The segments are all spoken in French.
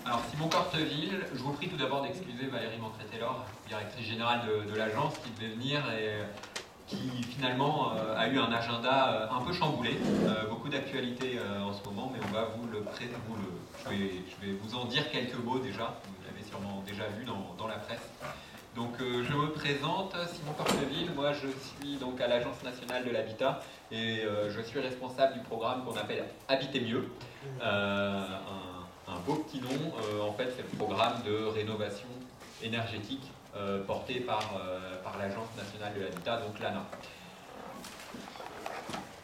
Alors Simon Corteville, je vous prie tout d'abord d'excuser Valérie Montré-Taylor, directrice générale de l'agence, qui devait venir et qui finalement a eu un agenda un peu chamboulé, beaucoup d'actualités en ce moment, mais on va je vais vous en dire quelques mots déjà, vous l'avez sûrement déjà vu dans la presse. Donc je me présente, Simon Corteville, moi je suis donc à l'Agence nationale de l'habitat et je suis responsable du programme qu'on appelle Habiter mieux, un beau petit nom, en fait c'est le programme de rénovation énergétique porté par l'Agence nationale de l'habitat, donc l'ANA.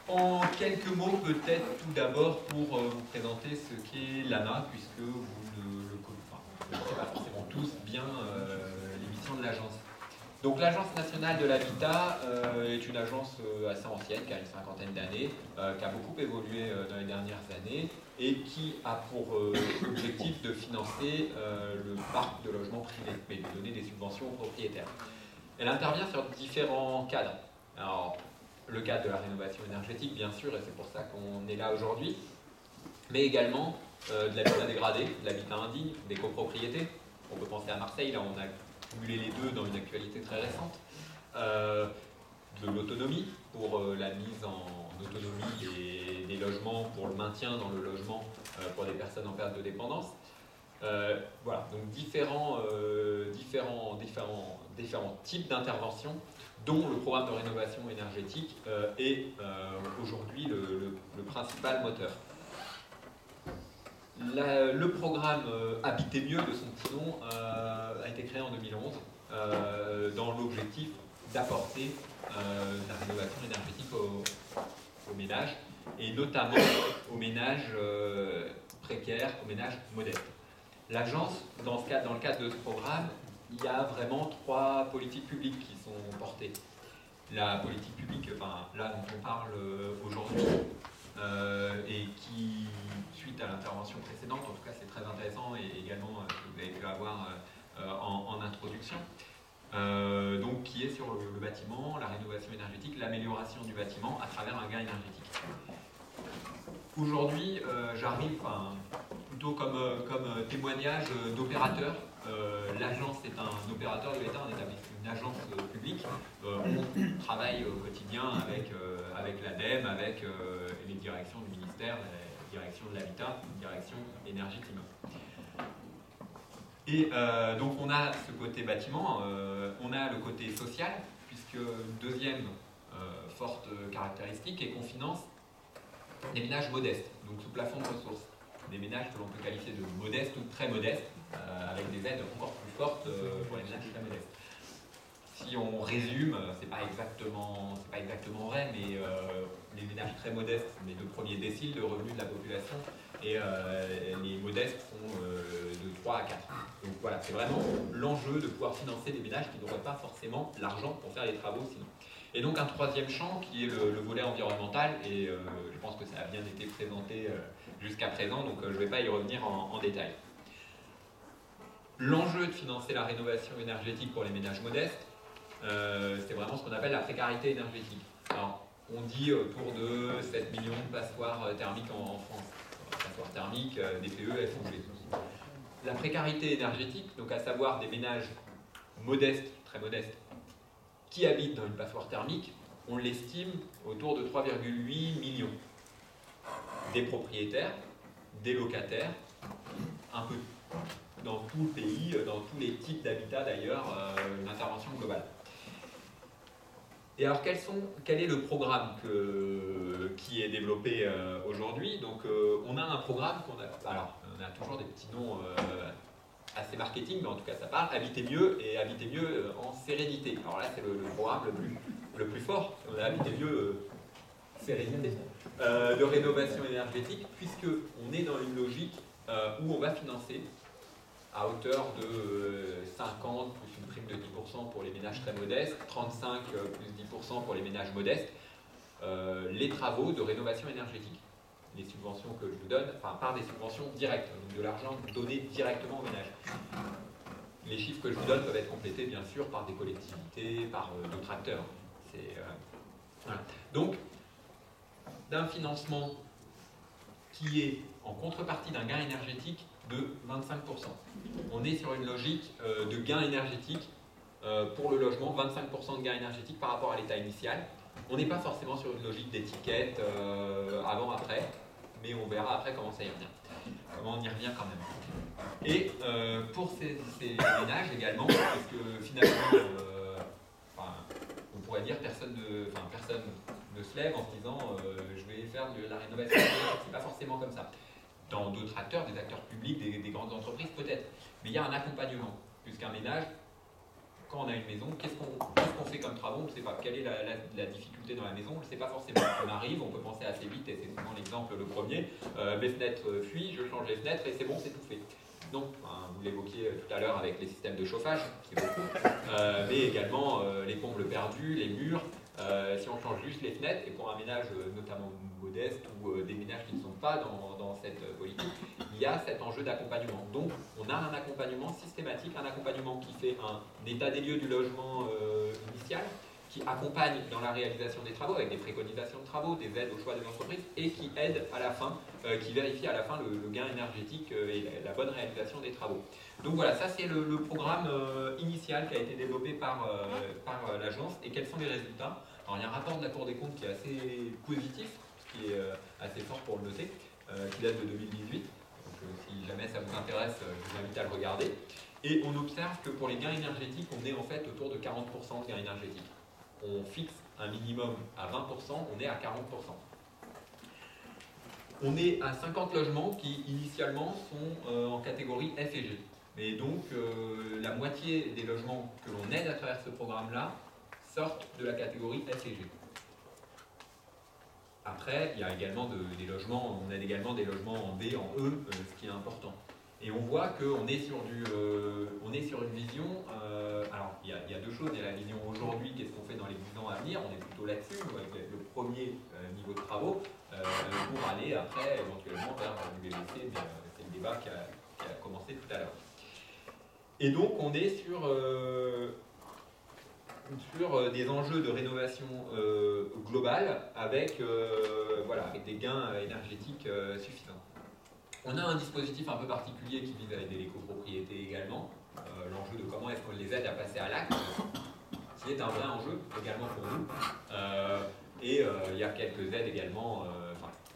En quelques mots peut-être tout d'abord pour vous présenter ce qu'est l'ANA, puisque vous ne connaissez pas forcément tous bien l'émission de l'agence. Donc l'Agence nationale de l'habitat est une agence assez ancienne, qui a une cinquantaine d'années, qui a beaucoup évolué dans les dernières années et qui a pour objectif de financer le parc de logements privés et de donner des subventions aux propriétaires. Elle intervient sur différents cadres. Alors, le cadre de la rénovation énergétique, bien sûr, et c'est pour ça qu'on est là aujourd'hui, mais également de l'habitat dégradé, de l'habitat indigne, des copropriétés. On peut penser à Marseille, là on a cumulé les deux dans une actualité très récente, de l'autonomie pour la mise en autonomie des logements, pour le maintien dans le logement pour des personnes en perte de dépendance. Voilà, donc différents types d'interventions dont le programme de rénovation énergétique est aujourd'hui le principal moteur. Le programme Habiter mieux de son petit nom a été créé en 2011 dans l'objectif d'apporter la rénovation énergétique aux ménages et notamment aux ménages précaires, aux ménages modestes. L'agence, dans le cadre de ce programme, il y a vraiment trois politiques publiques qui sont portées. La politique publique, là dont on parle aujourd'hui, et qui, suite à l'intervention précédente, en tout cas c'est très intéressant et également vous avez pu avoir en introduction, donc qui est sur le bâtiment, la rénovation énergétique, l'amélioration du bâtiment à travers un gain énergétique. Aujourd'hui, j'arrive plutôt comme témoignage d'opérateur. L'agence est un opérateur de l'État, une agence publique. On travaille au quotidien avec l'ADEME, avec les directions du ministère, la direction de l'habitat, la direction énergie-climat. Et donc on a ce côté bâtiment, on a le côté social, puisque deuxième forte caractéristique est qu'on finance des ménages modestes, donc sous plafond de ressources. Des ménages que l'on peut qualifier de modestes ou très modestes, avec des aides encore plus fortes pour les ménages très modestes. Si on résume, c'est pas exactement vrai, mais les ménages très modestes sont les deux premiers déciles de revenus de la population et les modestes sont de 3 à 4. Donc voilà, c'est vraiment l'enjeu de pouvoir financer des ménages qui n'auraient pas forcément l'argent pour faire les travaux sinon. Et donc un troisième champ qui est le volet environnemental, et je pense que ça a bien été présenté jusqu'à présent, donc je ne vais pas y revenir en détail. L'enjeu de financer la rénovation énergétique pour les ménages modestes, c'est vraiment ce qu'on appelle la précarité énergétique. Alors, on dit autour de 7 millions de passoires thermiques en France. Passoires thermiques, DPE, FOG. La précarité énergétique, donc à savoir des ménages modestes, très modestes, qui habitent dans une passoire thermique, on l'estime autour de 3,8 millions. Des propriétaires, des locataires, un peu dans tout le pays, dans tous les types d'habitat d'ailleurs, une intervention globale. Et alors quel est le programme qui est développé aujourd'hui? Donc on a un programme on a toujours des petits noms assez marketing, mais en tout cas ça parle, Habiter mieux et Habiter mieux en sérénité. Alors là c'est le programme le plus fort, on a Habiter mieux sérénité, de rénovation énergétique, puisqu'on est dans une logique où on va financer à hauteur de 50 plus une prime de 10% pour les ménages très modestes, 35 plus 10% pour les ménages modestes, les travaux de rénovation énergétique. Les subventions que je vous donne, par des subventions directes, donc de l'argent donné directement aux ménages. Les chiffres que je vous donne peuvent être complétés bien sûr par des collectivités, par d'autres acteurs. Voilà. Donc, d'un financement qui est en contrepartie d'un gain énergétique de 25%. On est sur une logique de gain énergétique pour le logement, 25% de gain énergétique par rapport à l'état initial. On n'est pas forcément sur une logique d'étiquette avant-après, mais on verra après comment ça y revient. Comment on y revient quand même. Et pour ces ménages également, parce que finalement, on pourrait dire personne ne se lève en se disant je vais faire de la rénovation. C'est pas forcément comme ça. Dans d'autres acteurs, des acteurs publics, des grandes entreprises peut-être. Mais il y a un accompagnement, puisqu'un ménage, quand on a une maison, qu'est-ce qu'on fait comme travaux? On ne sait pas. Quelle est la difficulté dans la maison? On ne sait pas forcément. On arrive, on peut penser assez vite, et c'est souvent l'exemple le premier. Mes fenêtres fuient, je change les fenêtres et c'est bon, c'est tout fait. Non, vous l'évoquiez tout à l'heure avec les systèmes de chauffage, c'est beaucoup, mais également les combles perdus, les murs. Si on change juste les fenêtres, et pour un ménage notamment modeste ou des ménages qui ne sont pas dans cette politique, il y a cet enjeu d'accompagnement. Donc on a un accompagnement systématique, un accompagnement qui fait un état des lieux du logement initial, qui accompagne dans la réalisation des travaux avec des préconisations de travaux, des aides au choix des entreprises et qui aide à la fin, qui vérifie à la fin le gain énergétique et la bonne réalisation des travaux. Donc voilà, ça c'est le programme initial qui a été développé par l'agence. Et quels sont les résultats? Alors il y a un rapport de la Cour des comptes qui est assez positif, ce qui est assez fort pour le noter, qui date de 2018. Donc si jamais ça vous intéresse, je vous invite à le regarder. Et on observe que pour les gains énergétiques, on est en fait autour de 40% de gains énergétiques. On fixe un minimum à 20%, on est à 40%. On est à 50 logements qui initialement sont en catégorie F et G. Mais donc la moitié des logements que l'on aide à travers ce programme-là sortent de la catégorie F et G. Après, il y a également des logements, on aide également des logements en B, en E, ce qui est important. Et on voit qu'on est sur une vision. Alors, il y a deux choses. Il y a la vision aujourd'hui, qu'est-ce qu'on fait dans les 10 ans à venir. On est plutôt là-dessus, avec le premier niveau de travaux, pour aller après, éventuellement, vers du BBC. Mais c'est le débat qui a commencé tout à l'heure. Et donc, on est sur des enjeux de rénovation globale avec des gains énergétiques suffisants. On a un dispositif un peu particulier qui vise à aider les copropriétés également. L'enjeu de comment est-ce qu'on les aide à passer à l'acte, qui est un vrai enjeu également pour nous. Il y a quelques aides également,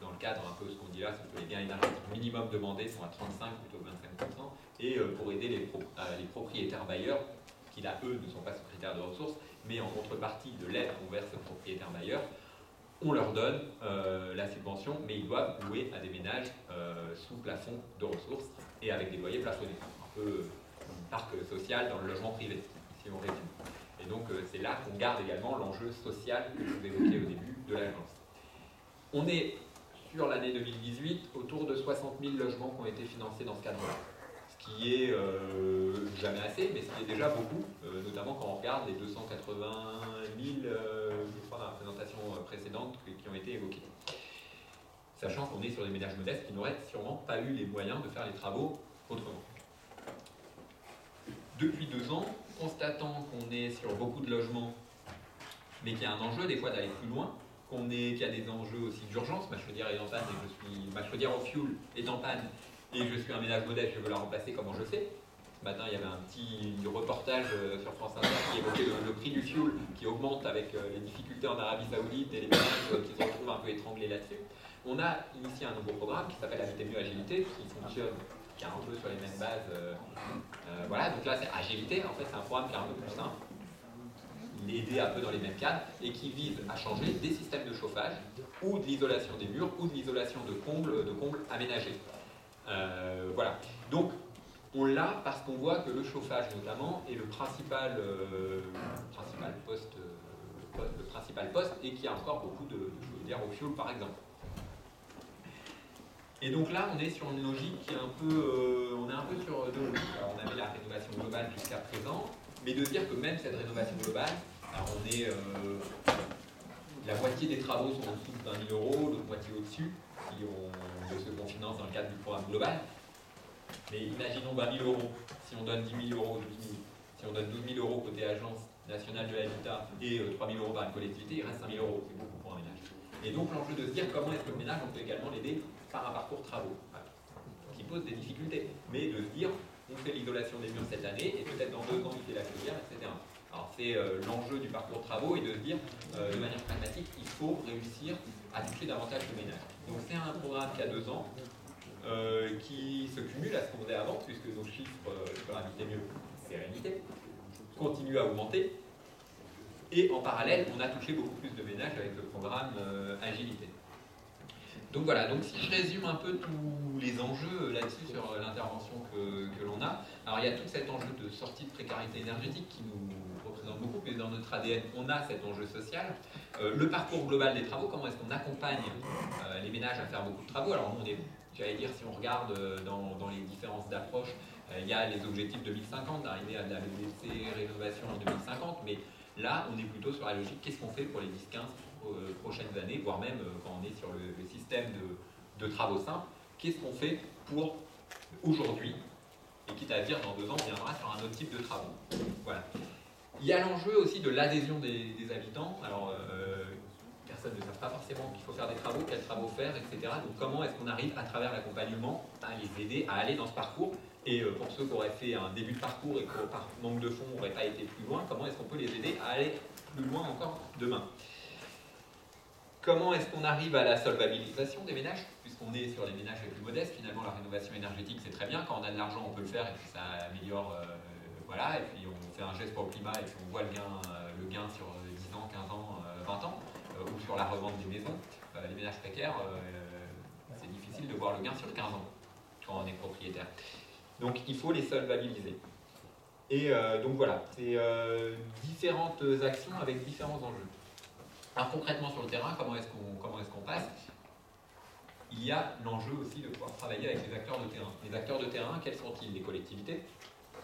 dans le cadre un peu ce qu'on dit là, c'est que les gains énergétiques minimum demandés sont à 35 plutôt que 25%. Et pour aider les propriétaires bailleurs, qui là, eux, ne sont pas sous critères de ressources, mais en contrepartie de l'aide qu'on verse aux propriétaires bailleurs, on leur donne la subvention, mais ils doivent louer à des ménages sous plafond de ressources et avec des loyers plafonnés. Un peu un parc social dans le logement privé, si on résume. Et donc c'est là qu'on garde également l'enjeu social que je vous évoquais au début de l'agence. On est sur l'année 2018 autour de 60 000 logements qui ont été financés dans ce cadre-là. Ce qui est jamais assez, mais ce qui est déjà beaucoup, notamment quand on regarde les 280 000, je crois dans la présentation précédente, qui ont été évoqués. Sachant qu'on est sur des ménages modestes qui n'auraient sûrement pas eu les moyens de faire les travaux autrement. Depuis 2 ans, constatant qu'on est sur beaucoup de logements, mais qu'il y a un enjeu des fois d'aller plus loin, qu'il y a des enjeux aussi d'urgence, ma chaudière est en panne et ma chaudière au fioul est en panne, et je suis un ménage modeste, je veux la remplacer, comment je fais? Ce matin, il y avait un petit reportage sur France Inter qui évoquait le prix du fioul qui augmente avec les difficultés en Arabie Saoudite et les ménages qui se retrouvent un peu étranglés là-dessus. On a initié un nouveau programme qui s'appelle Habiter mieux Agilité, qui fonctionne, qui est un peu sur les mêmes bases. Voilà, donc là c'est Agilité, en fait c'est un programme qui est un peu plus simple, l'aider un peu dans les mêmes cadres, et qui vise à changer des systèmes de chauffage, ou de l'isolation des murs, ou de l'isolation de combles aménagés. Voilà. Donc, on l'a parce qu'on voit que le chauffage, notamment, est le principal poste et qu'il y a encore beaucoup de chaudières au fioul, par exemple. Et donc là, on est sur une logique qui est un peu, on est un peu sur deux logiques. Alors, on avait la rénovation globale jusqu'à présent, mais de dire que même cette rénovation globale, alors on est, la moitié des travaux sont en dessous de 20 000 €, l'autre moitié au-dessus, de ceux qu'on finance dans le cadre du programme global. Mais imaginons 20 000 €, si on donne 10 000 €, si on donne 12 000 € côté agence nationale de l'habitat et 3 000 € par une collectivité, il reste 5 000 €, c'est beaucoup pour un ménage. Et donc l'enjeu de se dire comment est-ce que le ménage, on peut également l'aider par un parcours travaux, voilà, qui pose des difficultés, mais de se dire, on fait l'isolation des murs cette année, et peut-être dans 2 ans, il fait la chaudière, etc. Alors c'est l'enjeu du parcours travaux, et de se dire, de manière pragmatique, il faut réussir à toucher davantage de ménages. Donc c'est un programme qui a 2 ans, qui se cumule à ce qu'on faisait avant, puisque nos chiffres, je peux inviter mieux, sérénité, continuent à augmenter. Et en parallèle, on a touché beaucoup plus de ménages avec le programme Agilité. Donc voilà, donc si je résume un peu tous les enjeux là-dessus sur l'intervention que l'on a, alors il y a tout cet enjeu de sortie de précarité énergétique qui nous représente beaucoup, mais dans notre ADN, on a cet enjeu social. Le parcours global des travaux, comment est-ce qu'on accompagne les ménages à faire beaucoup de travaux. Alors nous, on est, j'allais dire, si on regarde dans les différences d'approche, il y a les objectifs 2050, d'arriver à la LEDC rénovation en 2050, mais là, on est plutôt sur la logique, qu'est-ce qu'on fait pour les 10-15 prochaines années, voire même quand on est sur le système de travaux simples, qu'est-ce qu'on fait pour aujourd'hui, et quitte à dire dans 2 ans, on viendra sur un autre type de travaux. Voilà. Il y a l'enjeu aussi de l'adhésion des habitants. Alors, personne ne sait pas forcément qu'il faut faire des travaux, quels travaux faire, etc. Donc comment est-ce qu'on arrive à travers l'accompagnement à les aider à aller dans ce parcours. Et pour ceux qui auraient fait un début de parcours et qui par manque de fonds n'auraient pas été plus loin, comment est-ce qu'on peut les aider à aller plus loin encore demain. Comment est-ce qu'on arrive à la solvabilisation des ménages, puisqu'on est sur les ménages les plus modestes. Finalement, la rénovation énergétique, c'est très bien. Quand on a de l'argent, on peut le faire et puis ça améliore, voilà. Et puis on fait un geste pour le climat et puis on voit le gain sur 10 ans, 15 ans, 20 ans, ou sur la revente des maisons. Les ménages précaires, c'est difficile de voir le gain sur 15 ans quand on est propriétaire. Donc il faut les solvabiliser. Et donc voilà, c'est différentes actions avec différents enjeux. Alors concrètement sur le terrain, comment est-ce qu'on passe? Il y a l'enjeu aussi de pouvoir travailler avec les acteurs de terrain. Les acteurs de terrain, quels sont-ils? Les collectivités,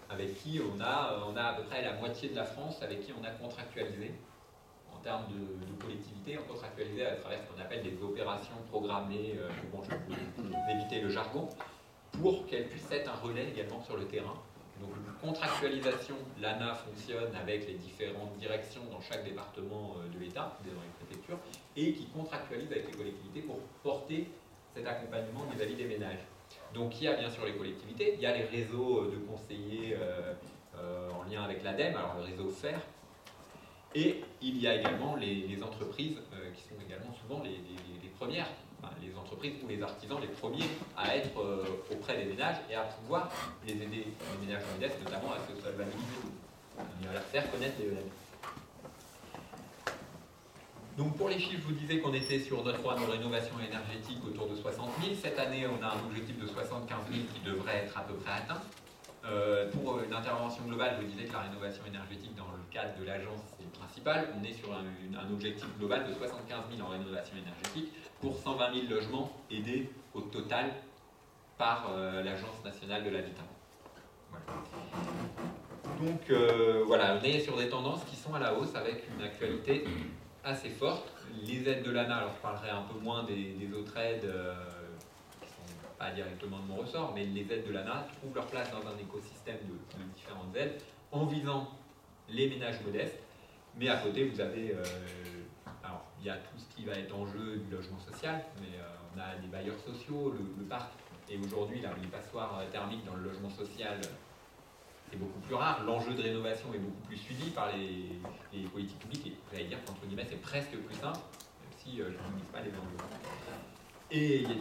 avec qui on a à peu près la moitié de la France, avec qui on a contractualisé. En termes de collectivités, on contractualisé à travers ce qu'on appelle des opérations programmées, bon, je vais éviter le jargon, pour qu'elles puissent être un relais également sur le terrain. Donc, contractualisation, l'ANA fonctionne avec les différentes directions dans chaque département de l'État, dans les préfectures, et qui contractualise avec les collectivités pour porter cet accompagnement vis-à-vis des ménages. Donc, il y a bien sûr les collectivités, il y a les réseaux de conseillers en lien avec l'ADEME, alors le réseau FER, et il y a également les entreprises qui sont également souvent les premières, enfin, les entreprises ou les artisans les premiers à être auprès des ménages et à pouvoir les aider, les ménages modestes notamment, à se solvabiliser et à leur faire connaître les ENM. Donc pour les chiffres, je vous disais qu'on était sur notre programme de rénovation énergétique autour de 60 000. Cette année, on a un objectif de 75 000 qui devrait être à peu près atteint. Pour une intervention globale, je vous disais que la rénovation énergétique dans le cadre de l'agence, c'est le principal. On est sur un objectif global de 75 000 en rénovation énergétique pour 120 000 logements aidés au total par l'Agence nationale de l'habitat. Voilà. Donc voilà, on est sur des tendances qui sont à la hausse avec une actualité assez forte. Les aides de l'ANA, alors je parlerai un peu moins des autres aides qui ne sont pas directement de mon ressort, mais les aides de l'ANA trouvent leur place dans un écosystème de différentes aides en visant les ménages modestes, mais à côté vous avez, alors il y a tout ce qui va être en jeu du logement social, mais on a les bailleurs sociaux, le parc, et aujourd'hui les passoires thermiques dans le logement social, c'est beaucoup plus rare. L'enjeu de rénovation est beaucoup plus suivi par les politiques publiques. Et j'allais dire qu'entre guillemets, c'est presque plus simple, même si je ne limite pas les enjeux. Et il y a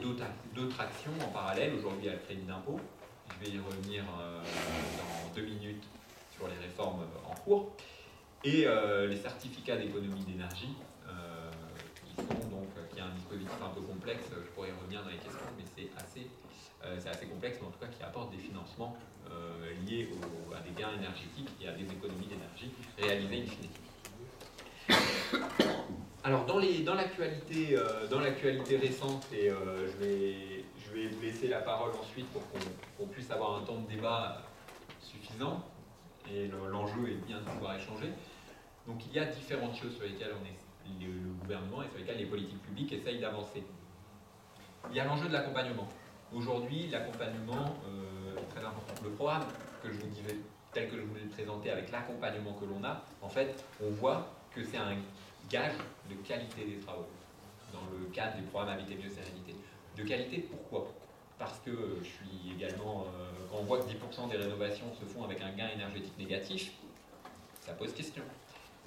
d'autres actions en parallèle. Aujourd'hui, il y a le crédit d'impôt. Je vais y revenir dans 2 minutes sur les réformes en cours. Et les certificats d'économie d'énergie, qui est un dispositif un peu complexe. Je pourrais y revenir dans les questions, mais c'est assez complexe, mais en tout cas qui apporte des financements liés à des gains énergétiques et à des économies d'énergie réalisées in fine. Alors dans l'actualité récente, et je vais vous laisser la parole ensuite pour qu'on puisse avoir un temps de débat suffisant, et l'enjeu est bien de pouvoir échanger. Donc il y a différentes choses sur lesquelles le gouvernement et sur lesquelles les politiques publiques essayent d'avancer. Il y a l'enjeu de l'accompagnement. Aujourd'hui, l'accompagnement est très important. Le programme que je vous disais, tel que je vous l'ai présenté avec l'accompagnement que l'on a, en fait, on voit que c'est un gage de qualité des travaux. dans le cadre du programme Habiter mieux sérénité. De qualité, pourquoi? Parce que je suis également, quand on voit que 10% des rénovations se font avec un gain énergétique négatif, ça pose question.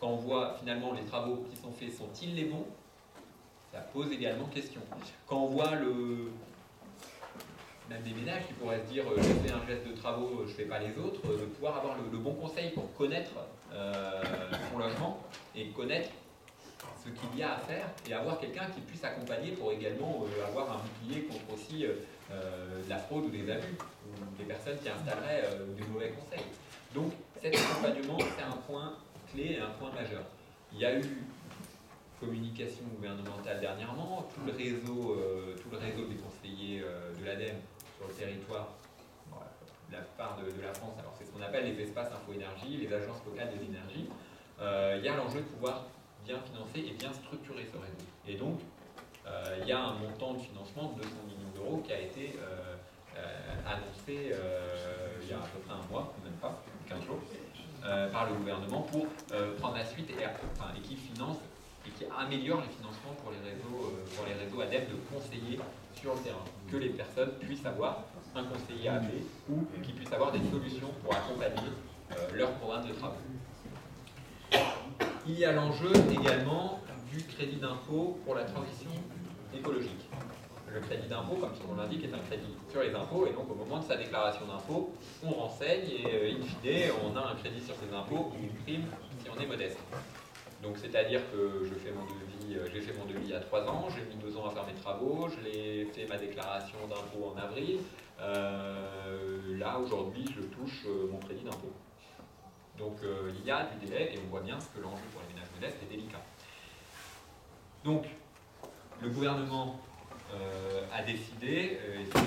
Quand on voit finalement les travaux qui sont faits, sont-ils les bons? Ça pose également question. Quand on voit même des ménages qui pourraient se dire je fais un geste de travaux, je ne fais pas les autres, de pouvoir avoir le bon conseil pour connaître son logement et connaître ce qu'il y a à faire et avoir quelqu'un qui puisse accompagner pour également avoir un bouclier contre aussi de la fraude ou des abus ou des personnes qui installeraient des mauvais conseils. Donc cet accompagnement, c'est un point clé et un point majeur. Il y a eu communication gouvernementale dernièrement, tout le réseau des conseillers de l'ADEME sur le territoire, de la part de la France, alors c'est ce qu'on appelle les espaces info-énergie, les agences locales de l'énergie. Il y a l'enjeu de pouvoir bien financer et bien structurer ce réseau. Et donc, il y a un montant de financement de 200 millions d'euros qui a été annoncé il y a à peu près un mois, même pas, 15 jours, par le gouvernement pour prendre la suite et qui finance et qui améliore les financements pour les réseaux ADEME de conseillers sur le terrain. Que les personnes puissent avoir un conseiller à appeler ou qu'ils puissent avoir des solutions pour accompagner leur programme de travaux. Il y a l'enjeu également du crédit d'impôt pour la transition écologique. Le crédit d'impôt, comme son nom l'indique, est un crédit sur les impôts, et donc au moment de sa déclaration d'impôt, on renseigne et in fine, on a un crédit sur ses impôts ou une prime si on est modeste. Donc c'est-à-dire que j'ai fait mon devis il y a 3 ans, j'ai mis 2 ans à faire mes travaux, je l'ai fait ma déclaration d'impôt en avril. Là aujourd'hui, je touche mon crédit d'impôt. Donc il y a du délai et on voit bien que l'enjeu pour les ménages modestes est délicat. Donc le gouvernement a décidé, et c'est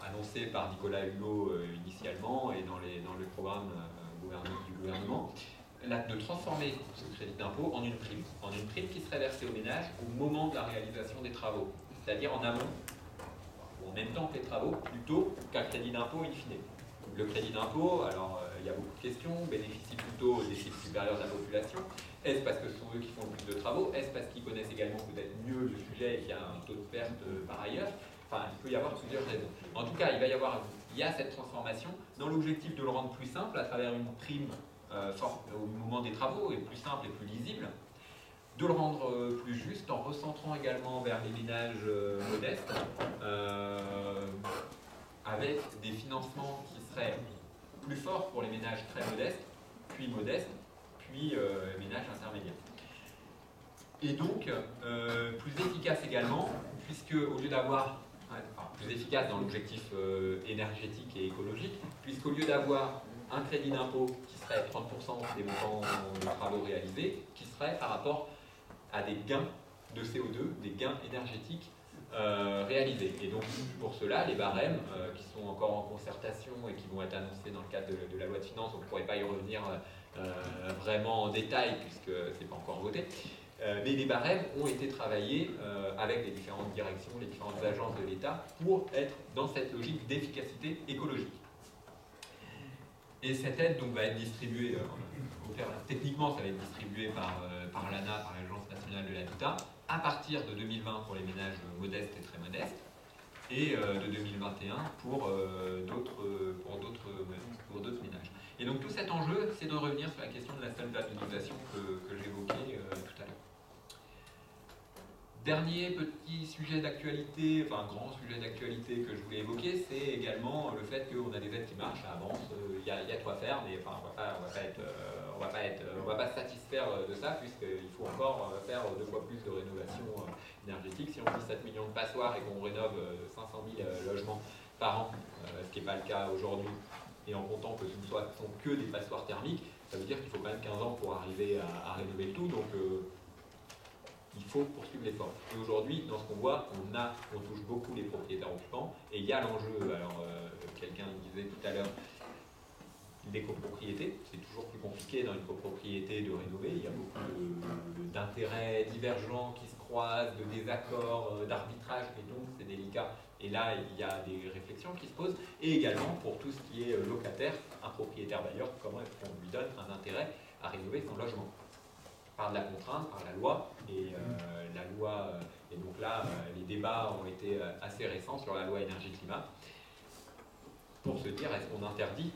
annoncé par Nicolas Hulot initialement et dans le programme du gouvernement, de transformer ce crédit d'impôt en une prime qui serait versée aux ménages au moment de la réalisation des travaux, c'est-à-dire en amont, ou en même temps que les travaux, plutôt qu'un crédit d'impôt in fine. Le crédit d'impôt, alors il y a beaucoup de questions, bénéficie plutôt des cibles supérieures de la population. Est-ce parce que ce sont eux qui font le plus de travaux? Est-ce parce qu'ils connaissent également peut-être mieux le sujet et qu'il y a un taux de perte par ailleurs? Enfin, il peut y avoir plusieurs raisons. En tout cas, il y a cette transformation dans l'objectif de le rendre plus simple à travers une prime au moment des travaux, et plus simple et plus lisible, de le rendre plus juste en recentrant également vers les ménages modestes, avec des financements qui seraient plus forts pour les ménages très modestes, puis modestes, puis ménages intermédiaires. Et donc, plus efficace également, puisque au lieu d'avoir, plus efficace dans l'objectif énergétique et écologique, puisqu'au lieu d'avoir un crédit d'impôt qui serait 30% des montants de travaux réalisés, qui serait par rapport à des gains de CO2, des gains énergétiques réalisés. Et donc pour cela, les barèmes qui sont encore en concertation et qui vont être annoncés dans le cadre de la loi de finances, on ne pourrait pas y revenir vraiment en détail puisque ce n'est pas encore voté, mais les barèmes ont été travaillés avec les différentes directions, les différentes agences de l'État pour être dans cette logique d'efficacité écologique. Et cette aide donc, va être distribuée, techniquement ça va être distribué par l'ANA, par l'Agence nationale de l'habitat, à partir de 2020 pour les ménages modestes et très modestes, et de 2021 pour d'autres ménages. Et donc tout cet enjeu, c'est de revenir sur la question de la solvabilisation que j'évoquais tout à l'heure. Dernier petit sujet d'actualité, enfin grand sujet d'actualité que je voulais évoquer, c'est également le fait qu'on a des aides qui marchent, ça avance, il y a de quoi faire, mais enfin, on va pas se satisfaire de ça puisqu'il faut encore faire 2 fois plus de rénovation énergétique. Si on dit 7 millions de passoires et qu'on rénove 500 000 logements par an, ce qui n'est pas le cas aujourd'hui, et en comptant que ce ne sont que des passoires thermiques, ça veut dire qu'il faut quand même 15 ans pour arriver à rénover le tout. Donc, il faut poursuivre l'effort. Et aujourd'hui, dans ce qu'on voit, on touche beaucoup les propriétaires occupants et il y a l'enjeu, alors quelqu'un disait tout à l'heure, des copropriétés. C'est toujours plus compliqué dans une copropriété de rénover. Il y a beaucoup d'intérêts divergents qui se croisent, de désaccords, d'arbitrage, et donc c'est délicat. Et là, il y a des réflexions qui se posent. Et également, pour tout ce qui est locataire, un propriétaire bailleur, comment est-ce qu'on lui donne un intérêt à rénover son logement? par de la contrainte, par la loi. Et la loi, et donc là, les débats ont été assez récents sur la loi énergie-climat, pour se dire, est-ce qu'on interdit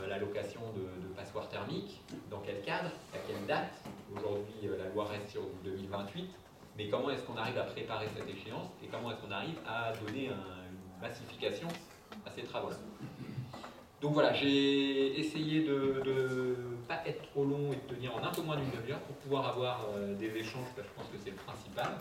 la location de passoires thermiques, dans quel cadre, à quelle date? Aujourd'hui, la loi reste sur 2028, mais comment est-ce qu'on arrive à préparer cette échéance et comment est-ce qu'on arrive à donner une massification à ces travaux-là? Donc voilà, j'ai essayé de ne pas être trop long et de tenir en un peu moins d'une demi-heure pour pouvoir avoir des échanges, parce que je pense que c'est le principal.